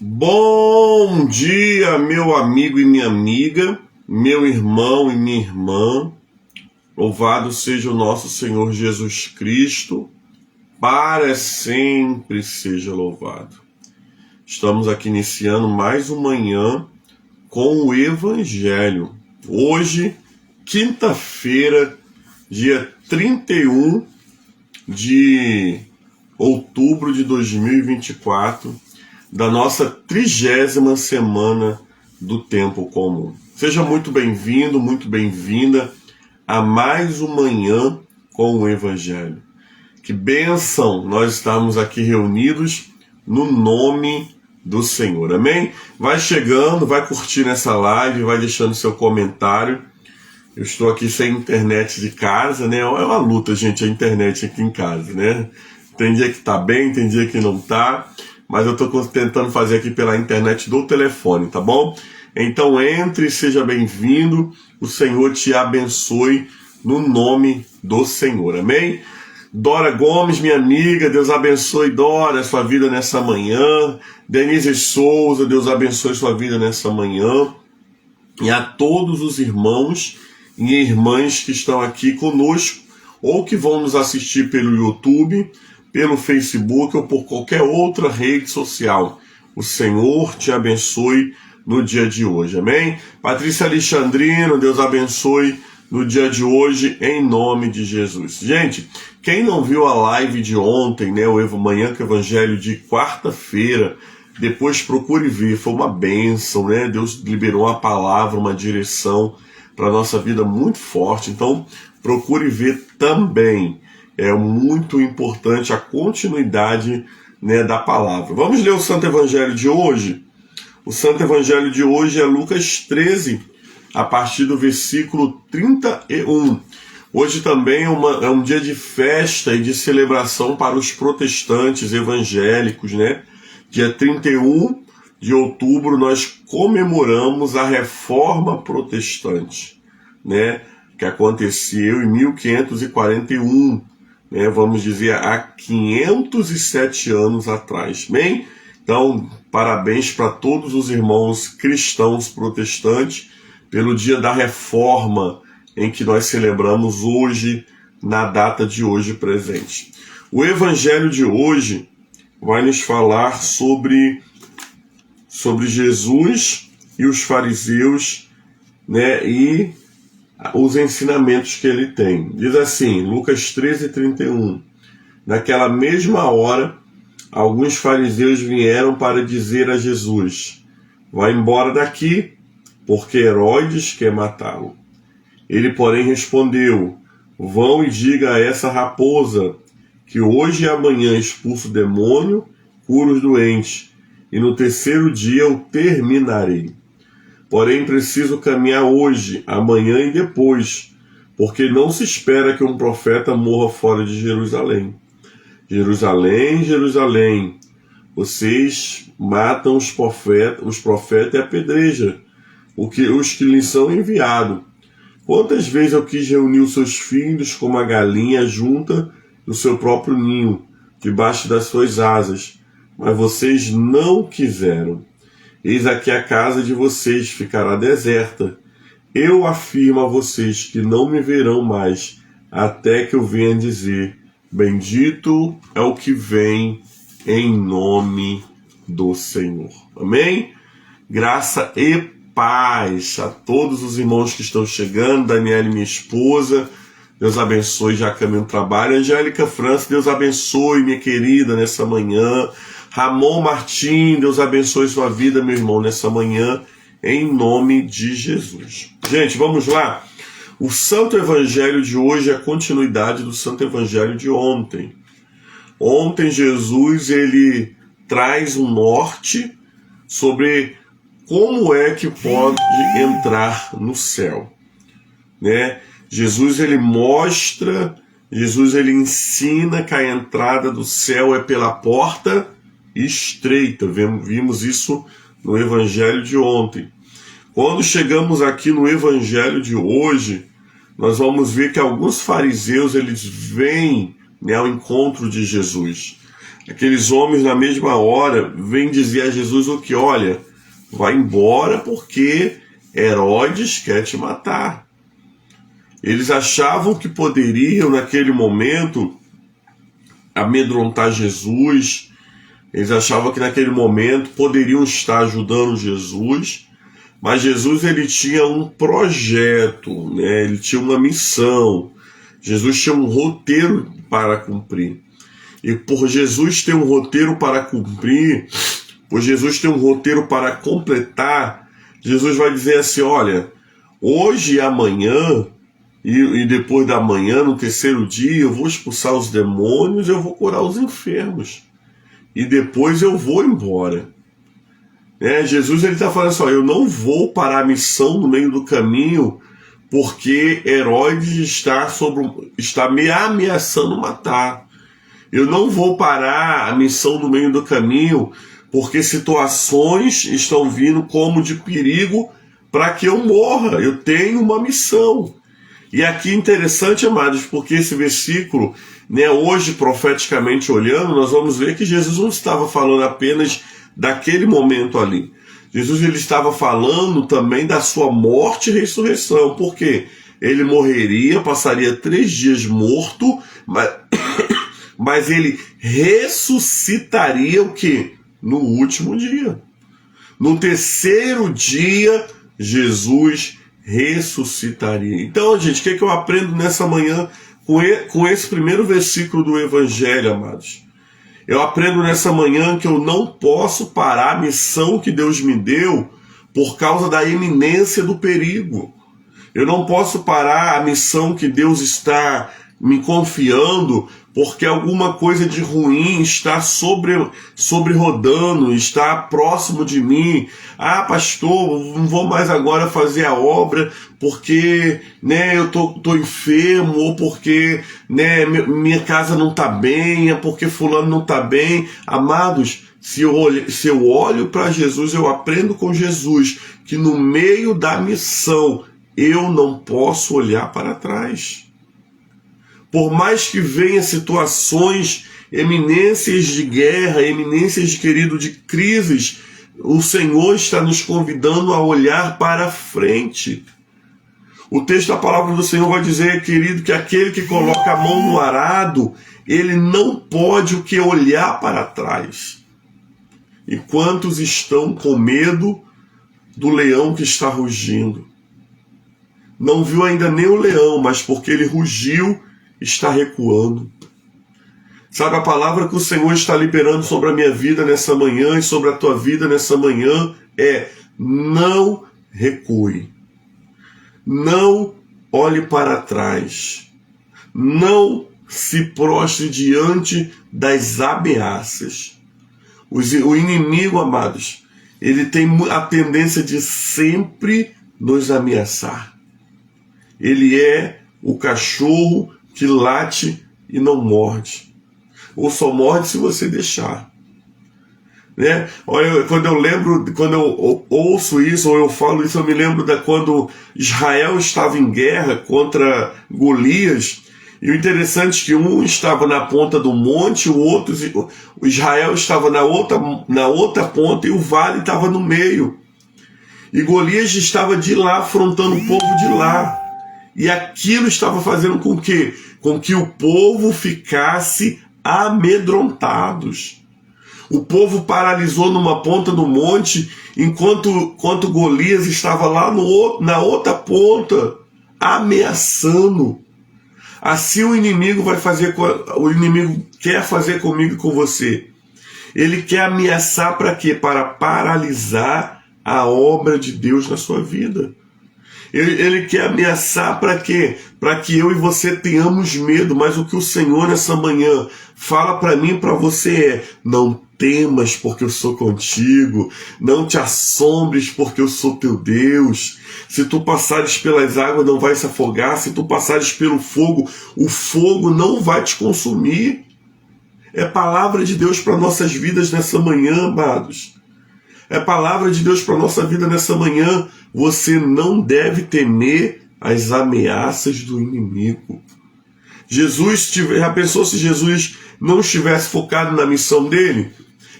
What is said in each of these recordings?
Bom dia, meu amigo e minha amiga, meu irmão e minha irmã. Louvado seja o nosso Senhor Jesus Cristo, para sempre seja louvado. Estamos aqui iniciando mais uma manhã com o Evangelho. Hoje, quinta-feira, dia 31 de outubro de 2024, da nossa 30ª semana do Tempo Comum. Seja muito bem-vindo, muito bem-vinda a mais uma manhã com o Evangelho. Que bênção nós estarmos aqui reunidos no nome do Senhor, amém? Vai chegando, vai curtindo essa live, vai deixando seu comentário. Eu estou aqui sem internet de casa, né? É uma luta, gente, a internet aqui em casa, né? Tem dia que tá bem, tem dia que não tá, mas eu estou tentando fazer aqui pela internet do telefone, tá bom? Então entre, seja bem-vindo, o Senhor te abençoe no nome do Senhor, amém? Dora Gomes, minha amiga, Deus abençoe, Dora, sua vida nessa manhã. Denise Souza, Deus abençoe sua vida nessa manhã. E a todos os irmãos e irmãs que estão aqui conosco, ou que vão nos assistir pelo YouTube, pelo Facebook ou por qualquer outra rede social. O Senhor te abençoe no dia de hoje, amém? Patrícia Alexandrino, Deus abençoe no dia de hoje, em nome de Jesus. Gente, quem não viu a live de ontem, né, o Manhã com o Evangelho de quarta-feira, depois procure ver, foi uma bênção, né? Deus liberou uma palavra, uma direção para a nossa vida muito forte, então procure ver também. É muito importante a continuidade, né, da palavra. Vamos ler o Santo Evangelho de hoje? O Santo Evangelho de hoje é Lucas 13, a partir do versículo 31. Hoje também é um dia de festa e de celebração para os protestantes evangélicos, né? Dia 31 de outubro nós comemoramos a Reforma Protestante, né? Que aconteceu em 1541. Vamos dizer, há 507 anos atrás. Bem, então, parabéns para todos os irmãos cristãos protestantes pelo dia da Reforma em que nós celebramos hoje, na data de hoje presente. O Evangelho de hoje vai nos falar sobre Jesus e os fariseus, né, e os ensinamentos que ele tem. Diz assim, Lucas 13:31. Naquela mesma hora, alguns fariseus vieram para dizer a Jesus: vai embora daqui, porque Herodes quer matá-lo. Ele, porém, respondeu: vão e diga a essa raposa que hoje e amanhã expulso o demônio, curo os doentes, e no terceiro dia o terminarei. Porém, preciso caminhar hoje, amanhã e depois, porque não se espera que um profeta morra fora de Jerusalém. Jerusalém, Jerusalém, vocês matam os profetas e apedrejam os que lhes são enviados. Quantas vezes eu quis reunir os seus filhos como a galinha junta no seu próprio ninho, debaixo das suas asas, mas vocês não quiseram. Eis aqui a casa de vocês ficará deserta. Eu afirmo a vocês que não me verão mais, até que eu venha dizer: bendito é o que vem em nome do Senhor. Amém? Graça e paz a todos os irmãos que estão chegando. Daniela, minha esposa, Deus abençoe, já caminho no trabalho. Angélica França, Deus abençoe, minha querida, nessa manhã. Ramon Martim, Deus abençoe sua vida, meu irmão, nessa manhã, em nome de Jesus. Gente, vamos lá. O Santo Evangelho de hoje é a continuidade do Santo Evangelho de ontem. Ontem, Jesus, ele traz um norte sobre como é que pode entrar no céu, né? Jesus, ele mostra, Jesus, ele ensina que a entrada do céu é pela porta estreita. Vimos isso no Evangelho de ontem. Quando chegamos aqui no Evangelho de hoje, nós vamos ver que alguns fariseus, eles vêm, né, ao encontro de Jesus. Aqueles homens na mesma hora vêm dizer a Jesus o que? Olha, vai embora porque Herodes quer te matar. Eles achavam que poderiam naquele momento amedrontar Jesus. Eles achavam que naquele momento poderiam estar ajudando Jesus, mas Jesus ele tinha um projeto, né? Ele tinha uma missão. Jesus tinha um roteiro para cumprir. E por Jesus ter um roteiro para cumprir, por Jesus ter um roteiro para completar, Jesus vai dizer assim, olha, hoje e amanhã, e depois da manhã, no terceiro dia, eu vou expulsar os demônios, eu vou curar os enfermos. E depois eu vou embora. Jesus está falando assim, eu não vou parar a missão no meio do caminho, porque Herodes está me ameaçando matar. Eu não vou parar a missão no meio do caminho, porque situações estão vindo como de perigo para que eu morra. Eu tenho uma missão. E aqui é interessante, amados, porque esse versículo, hoje profeticamente olhando, nós vamos ver que Jesus não estava falando apenas daquele momento ali. Jesus ele estava falando também da sua morte e ressurreição. Por quê? Ele morreria, passaria 3 dias morto, mas ele ressuscitaria o quê? No último dia. No terceiro dia, Jesus ressuscitaria. Então, gente, o que eu aprendo nessa manhã com esse primeiro versículo do Evangelho, amados? Eu aprendo nessa manhã que eu não posso parar a missão que Deus me deu por causa da iminência do perigo. Eu não posso parar a missão que Deus está me confiando porque alguma coisa de ruim está sobrerodando, está próximo de mim. Ah, pastor, não vou mais agora fazer a obra porque eu tô enfermo, ou porque minha casa não está bem, é porque fulano não está bem. Amados, se eu olho para Jesus, eu aprendo com Jesus que no meio da missão eu não posso olhar para trás. Por mais que venha situações, eminências de guerra, eminências, querido, de crises, o Senhor está nos convidando a olhar para frente. O texto da palavra do Senhor vai dizer, querido, que aquele que coloca a mão no arado, ele não pode o que olhar para trás. E quantos estão com medo do leão que está rugindo? Não viu ainda nem o leão, mas porque ele rugiu, está recuando. Sabe, a palavra que o Senhor está liberando sobre a minha vida nessa manhã e sobre a tua vida nessa manhã é: não recue. Não olhe para trás. Não se prostre diante das ameaças. O inimigo, amados, ele tem a tendência de sempre nos ameaçar. Ele é o cachorro que late e não morde. Ou só morde se você deixar. Olha, quando eu ouço isso, ou eu falo isso, eu me lembro de quando Israel estava em guerra contra Golias, e o interessante é que um estava na ponta do monte, o Israel estava na outra ponta, e o vale estava no meio. E Golias estava de lá, afrontando o povo de lá. E aquilo estava fazendo com que o povo ficasse amedrontados. O povo paralisou numa ponta do monte, enquanto Golias estava lá na outra ponta, ameaçando. Assim o inimigo quer fazer comigo e com você. Ele quer ameaçar para quê? Para paralisar a obra de Deus na sua vida. Ele quer ameaçar para quê? Para que eu e você tenhamos medo, mas o que o Senhor nessa manhã fala para mim e para você é: não temas porque eu sou contigo, não te assombres porque eu sou teu Deus. Se tu passares pelas águas não vai se afogar, se tu passares pelo fogo, o fogo não vai te consumir. É palavra de Deus para nossas vidas nessa manhã, amados. É palavra de Deus para nossa vida nessa manhã. Você não deve temer as ameaças do inimigo. Já pensou se Jesus não estivesse focado na missão dele?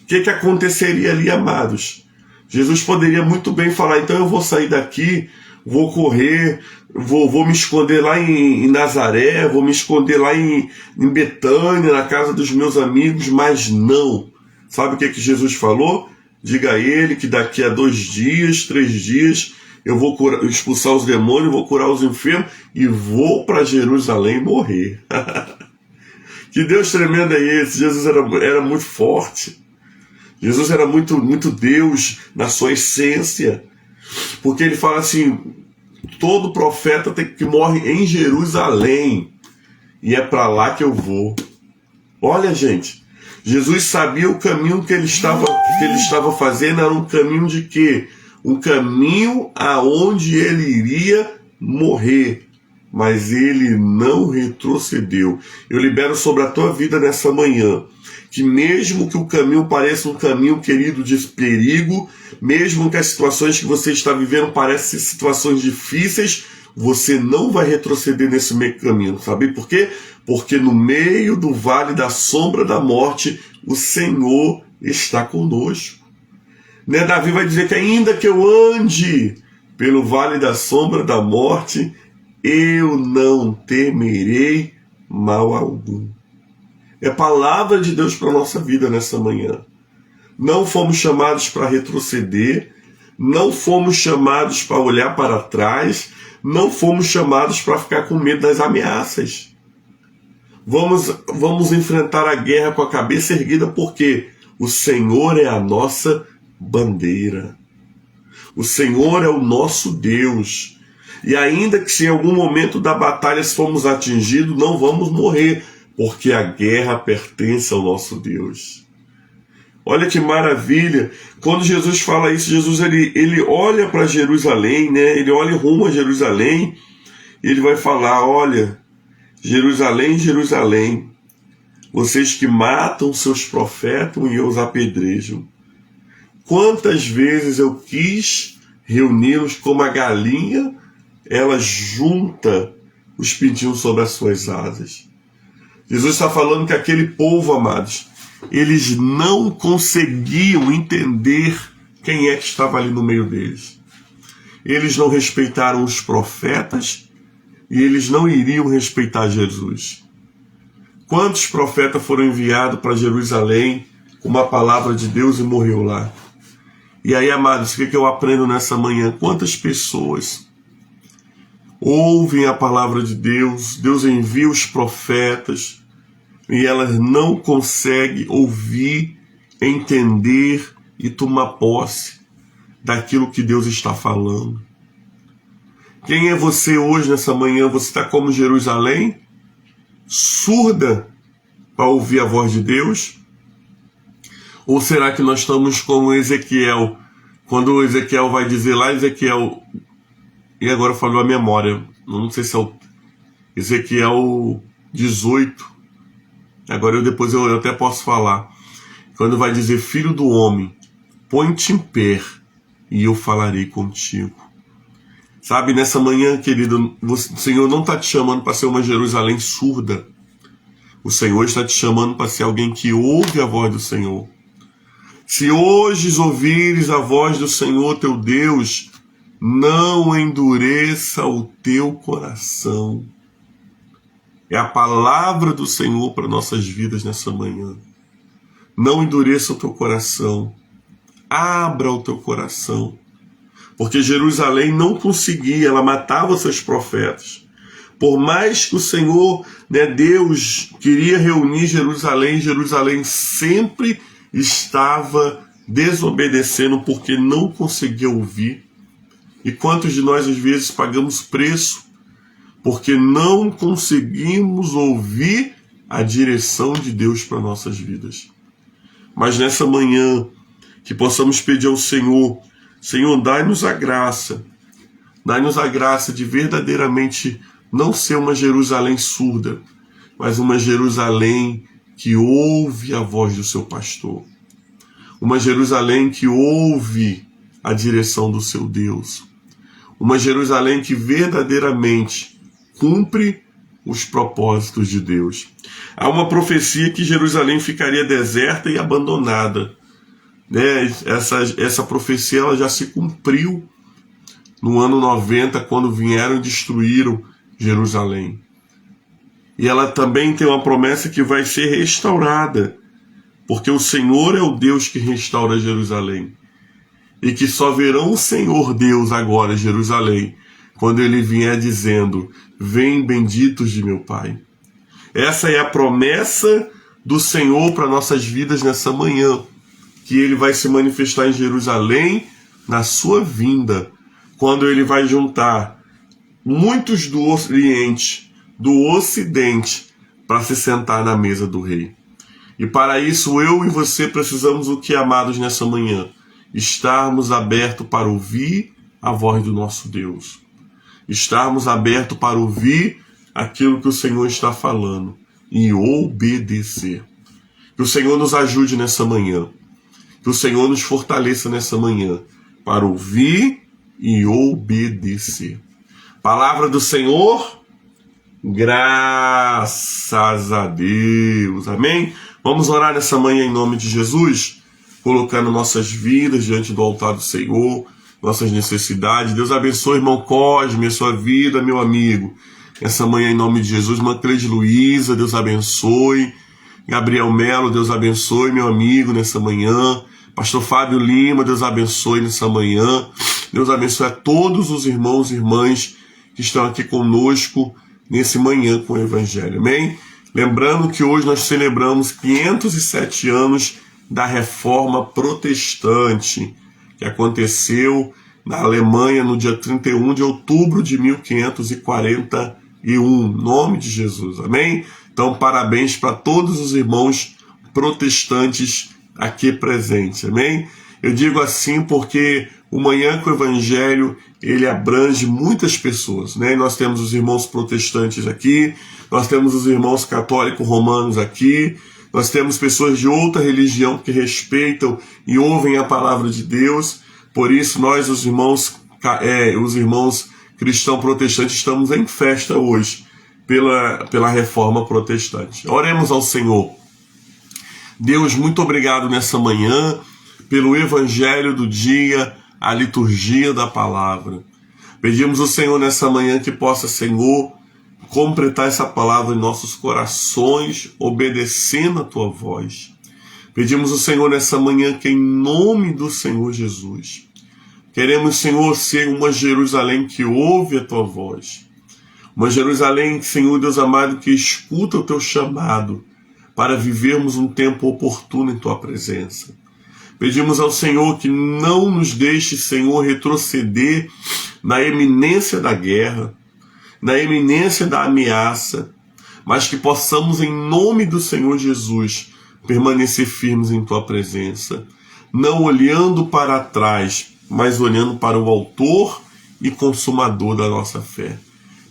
O que aconteceria ali, amados? Jesus poderia muito bem falar, então eu vou sair daqui, vou correr, vou me esconder lá em Nazaré, vou me esconder lá em Betânia, na casa dos meus amigos, mas não. Sabe o que Jesus falou? Diga a ele que daqui a 2 dias, 3 dias, eu vou expulsar os demônios, vou curar os enfermos e vou para Jerusalém morrer. Que Deus tremendo é esse? Jesus era muito forte. Jesus era muito Deus na sua essência. Porque ele fala assim, todo profeta que morre em Jerusalém. E é para lá que eu vou. Olha, gente, Jesus sabia o caminho que ele estava fazendo, era um caminho de quê? Um caminho aonde ele iria morrer. Mas ele não retrocedeu. Eu libero sobre a tua vida nessa manhã, que mesmo que o caminho pareça um caminho, querido, de perigo, mesmo que as situações que você está vivendo parecem situações difíceis, você não vai retroceder nesse meio caminho. Sabe por quê? Porque no meio do vale da sombra da morte, o Senhor está conosco. Né? Davi vai dizer que ainda que eu ande pelo vale da sombra da morte, eu não temerei mal algum. É a palavra de Deus para a nossa vida nessa manhã. Não fomos chamados para retroceder, não fomos chamados para olhar para trás, não fomos chamados para ficar com medo das ameaças. Vamos enfrentar a guerra com a cabeça erguida, porque o Senhor é a nossa bandeira. O Senhor é o nosso Deus. E ainda que se em algum momento da batalha fomos atingidos, não vamos morrer, porque a guerra pertence ao nosso Deus. Olha que maravilha. Quando Jesus fala isso, Jesus ele olha para Jerusalém, né? Ele olha rumo a Jerusalém, e ele vai falar, olha, Jerusalém, Jerusalém, vocês que matam seus profetas e os apedrejam. Quantas vezes eu quis reuni-los como a galinha, ela junta os pintinhos sobre as suas asas. Jesus está falando que aquele povo, amados, eles não conseguiam entender quem é que estava ali no meio deles. Eles não respeitaram os profetas e eles não iriam respeitar Jesus. Quantos profetas foram enviados para Jerusalém com uma palavra de Deus e morreu lá? E aí, amados, o que eu aprendo nessa manhã? Quantas pessoas ouvem a palavra de Deus, Deus envia os profetas, e elas não conseguem ouvir, entender e tomar posse daquilo que Deus está falando. Quem é você hoje, nessa manhã? Você está como Jerusalém? Surda para ouvir a voz de Deus? Ou será que nós estamos como Ezequiel? Quando o Ezequiel vai dizer lá, Ezequiel... E agora falou a memória. Não sei se é o Ezequiel 18. Agora depois eu até posso falar. Quando vai dizer, filho do homem, põe-te em pé e eu falarei contigo. Sabe, nessa manhã, querido, o Senhor não está te chamando para ser uma Jerusalém surda. O Senhor está te chamando para ser alguém que ouve a voz do Senhor. Se hoje ouvires a voz do Senhor teu Deus, não endureça o teu coração. É a palavra do Senhor para nossas vidas nessa manhã. Não endureça o teu coração. Abra o teu coração. Porque Jerusalém não conseguia, ela matava seus profetas. Por mais que o Senhor, Deus, queria reunir Jerusalém, Jerusalém sempre estava desobedecendo porque não conseguia ouvir. E quantos de nós às vezes pagamos preço porque não conseguimos ouvir a direção de Deus para nossas vidas. Mas nessa manhã, que possamos pedir ao Senhor, Senhor, dai-nos a graça de verdadeiramente não ser uma Jerusalém surda, mas uma Jerusalém que ouve a voz do seu pastor. Uma Jerusalém que ouve a direção do seu Deus. Uma Jerusalém que verdadeiramente cumpre os propósitos de Deus. Há uma profecia que Jerusalém ficaria deserta e abandonada. Essa profecia ela já se cumpriu no ano 90, quando vieram e destruíram Jerusalém. E ela também tem uma promessa que vai ser restaurada, porque o Senhor é o Deus que restaura Jerusalém. E que só verão o Senhor Deus agora, Jerusalém, quando Ele vier dizendo: vem benditos de meu Pai. Essa é a promessa do Senhor para nossas vidas nessa manhã, que Ele vai se manifestar em Jerusalém na sua vinda, quando Ele vai juntar muitos do Oriente, do Ocidente, para se sentar na mesa do Rei. E para isso eu e você precisamos o que, amados, nessa manhã? Estarmos abertos para ouvir a voz do nosso Deus. Estarmos abertos para ouvir aquilo que o Senhor está falando e obedecer. Que o Senhor nos ajude nessa manhã. Que o Senhor nos fortaleça nessa manhã para ouvir e obedecer. Palavra do Senhor, graças a Deus. Amém? Vamos orar nessa manhã em nome de Jesus, colocando nossas vidas diante do altar do Senhor, nossas necessidades. Deus abençoe, irmão Cosme, a sua vida, meu amigo. Essa manhã, em nome de Jesus, irmã Cleide Luiza, Deus abençoe. Gabriel Melo, Deus abençoe, meu amigo, nessa manhã. Pastor Fábio Lima, Deus abençoe nessa manhã. Deus abençoe a todos os irmãos e irmãs que estão aqui conosco nesse manhã com o Evangelho. Amém? Lembrando que hoje nós celebramos 507 anos da Reforma Protestante, que aconteceu na Alemanha no dia 31 de outubro de 1541. Nome de Jesus, amém? Então, parabéns para todos os irmãos protestantes aqui presentes, amém? Eu digo assim porque o Manhã com o Evangelho, ele abrange muitas pessoas, né? Nós temos os irmãos protestantes aqui, nós temos os irmãos católicos romanos aqui, nós temos pessoas de outra religião que respeitam e ouvem a palavra de Deus. Por isso, nós, os irmãos cristãos protestantes, estamos em festa hoje pela Reforma Protestante. Oremos ao Senhor. Deus, muito obrigado nessa manhã pelo Evangelho do dia, a liturgia da palavra. Pedimos ao Senhor nessa manhã que possa, Senhor, completar essa palavra em nossos corações, obedecendo a Tua voz. Pedimos ao Senhor nessa manhã que, em nome do Senhor Jesus, queremos, Senhor, ser uma Jerusalém que ouve a Tua voz. Uma Jerusalém, Senhor Deus amado, que escuta o Teu chamado para vivermos um tempo oportuno em Tua presença. Pedimos ao Senhor que não nos deixe, Senhor, retroceder na eminência da guerra, na eminência da ameaça, mas que possamos, em nome do Senhor Jesus, permanecer firmes em Tua presença, não olhando para trás, mas olhando para o autor e consumador da nossa fé.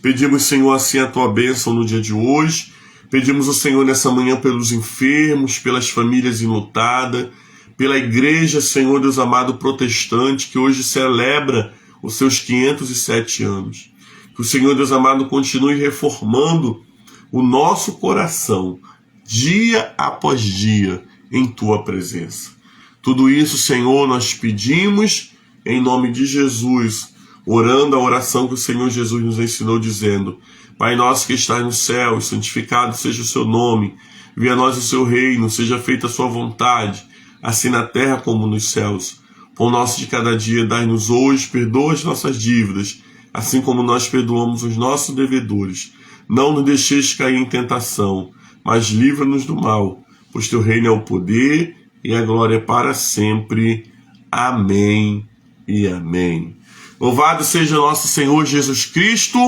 Pedimos, Senhor, assim a Tua bênção no dia de hoje. Pedimos ao Senhor nessa manhã pelos enfermos, pelas famílias enlutadas, pela igreja, Senhor Deus amado, protestante, que hoje celebra os seus 507 anos. Que o Senhor Deus amado continue reformando o nosso coração, dia após dia, em Tua presença. Tudo isso, Senhor, nós pedimos em nome de Jesus, orando a oração que o Senhor Jesus nos ensinou, dizendo: Pai nosso que estás no céu, santificado seja o Seu nome, venha a nós o Seu reino, seja feita a Sua vontade, assim na terra como nos céus. Pão nosso de cada dia dai-nos hoje, perdoa as nossas dívidas, assim como nós perdoamos os nossos devedores. Não nos deixeis cair em tentação, mas livra-nos do mal, pois Teu reino é o poder e a glória para sempre. Amém e amém. Louvado seja nosso Senhor Jesus Cristo,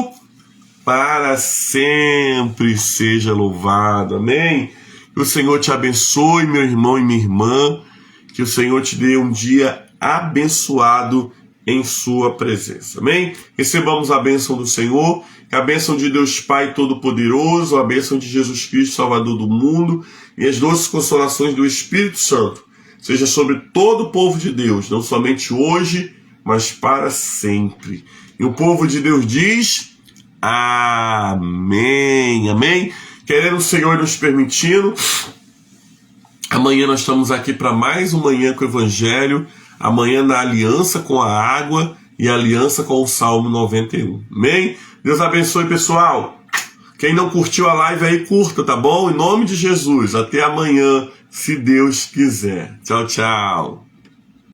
para sempre seja louvado. Amém? Que o Senhor te abençoe, meu irmão e minha irmã, que o Senhor te dê um dia abençoado em sua presença. Amém? Recebamos a bênção do Senhor, que a bênção de Deus Pai Todo-Poderoso, a bênção de Jesus Cristo, Salvador do mundo, e as doces consolações do Espírito Santo seja sobre todo o povo de Deus, não somente hoje, mas para sempre. E o povo de Deus diz: Amém. Amém. Querendo o Senhor nos permitindo, amanhã nós estamos aqui para mais uma Manhã com o Evangelho, amanhã na aliança com a água e aliança com o Salmo 91. Amém? Deus abençoe, pessoal. Quem não curtiu a live aí, curta, tá bom? Em nome de Jesus. Até amanhã, se Deus quiser. Tchau, tchau.